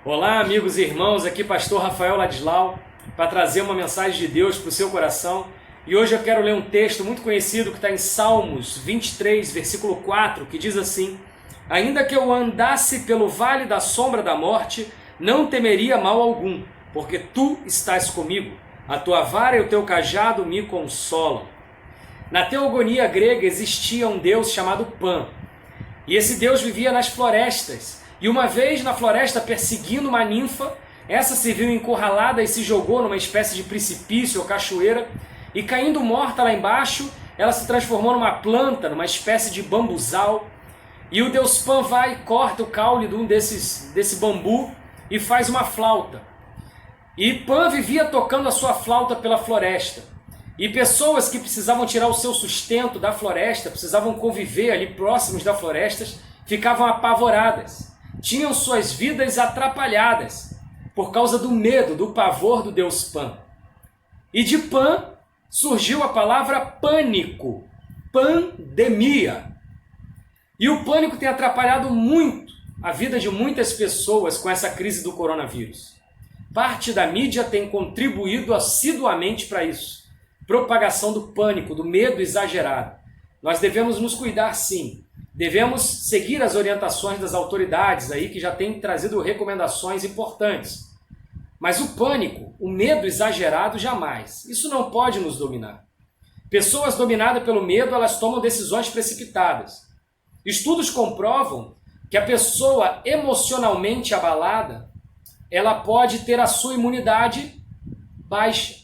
Olá, amigos e irmãos, aqui Pastor Rafael Ladislau, para trazer uma mensagem de Deus para o seu coração. E hoje eu quero ler um texto muito conhecido que está em Salmos 23, versículo 4, que diz assim: Ainda que eu andasse pelo vale da sombra da morte, não temeria mal algum, porque tu estás comigo, a tua vara e o teu cajado me consolam. Na teogonia grega existia um deus chamado Pan, e esse deus vivia nas florestas. E uma vez na floresta perseguindo uma ninfa, essa se viu encurralada e se jogou numa espécie de precipício ou cachoeira, e caindo morta lá embaixo, ela se transformou numa planta, numa espécie de bambuzal, e o deus Pan vai e corta o caule de desse bambu e faz uma flauta. E Pan vivia tocando a sua flauta pela floresta, e pessoas que precisavam tirar o seu sustento da floresta, precisavam conviver ali próximos da floresta, ficavam apavoradas. Tinham suas vidas atrapalhadas por causa do medo, do pavor do deus Pan. E de Pan surgiu a palavra pânico, pandemia. E o pânico tem atrapalhado muito a vida de muitas pessoas com essa crise do coronavírus. Parte da mídia tem contribuído assiduamente para isso. Propagação do pânico, do medo exagerado. Nós devemos nos cuidar, sim. Devemos seguir as orientações das autoridades aí, que já têm trazido recomendações importantes. Mas o pânico, o medo exagerado, jamais. Isso não pode nos dominar. Pessoas dominadas pelo medo, elas tomam decisões precipitadas. Estudos comprovam que a pessoa emocionalmente abalada, ela pode ter a sua imunidade baixa.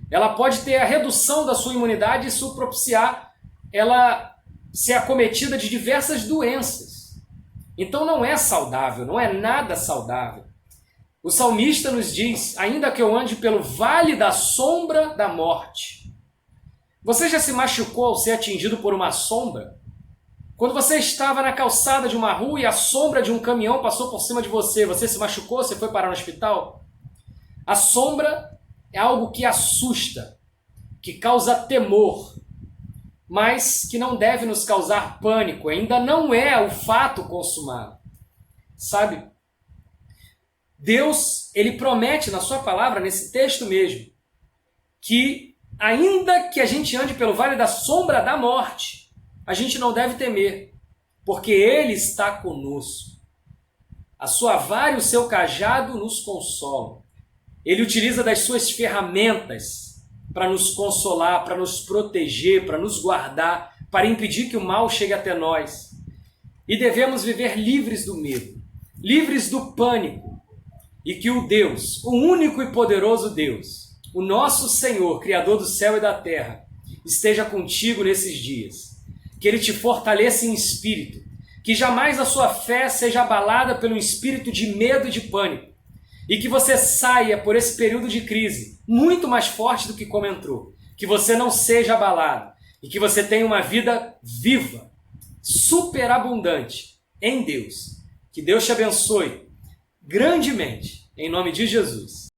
Ela pode ter a redução da sua imunidade e isso propiciar ela ser acometida de diversas doenças. Então não é saudável, não é nada saudável. O salmista nos diz: ainda que eu ande pelo vale da sombra da morte. Você já se machucou ao ser atingido por uma sombra? Quando você estava na calçada de uma rua e a sombra de um caminhão passou por cima de você, você se machucou, você foi parar no hospital? A sombra é algo que assusta, que causa temor, mas que não deve nos causar pânico, ainda não é o fato consumado. Sabe? Deus, ele promete na sua palavra, nesse texto mesmo, que ainda que a gente ande pelo vale da sombra da morte, a gente não deve temer, porque ele está conosco. A sua vara e o seu cajado nos consolam. Ele utiliza das suas ferramentas para nos consolar, para nos proteger, para nos guardar, para impedir que o mal chegue até nós. E devemos viver livres do medo, livres do pânico, e que o Deus, o único e poderoso Deus, o nosso Senhor, Criador do céu e da terra, esteja contigo nesses dias. Que Ele te fortaleça em espírito, que jamais a sua fé seja abalada pelo espírito de medo e de pânico, e que você saia por esse período de crise muito mais forte do que como entrou. Que você não seja abalado e que você tenha uma vida viva, superabundante em Deus. Que Deus te abençoe grandemente, em nome de Jesus.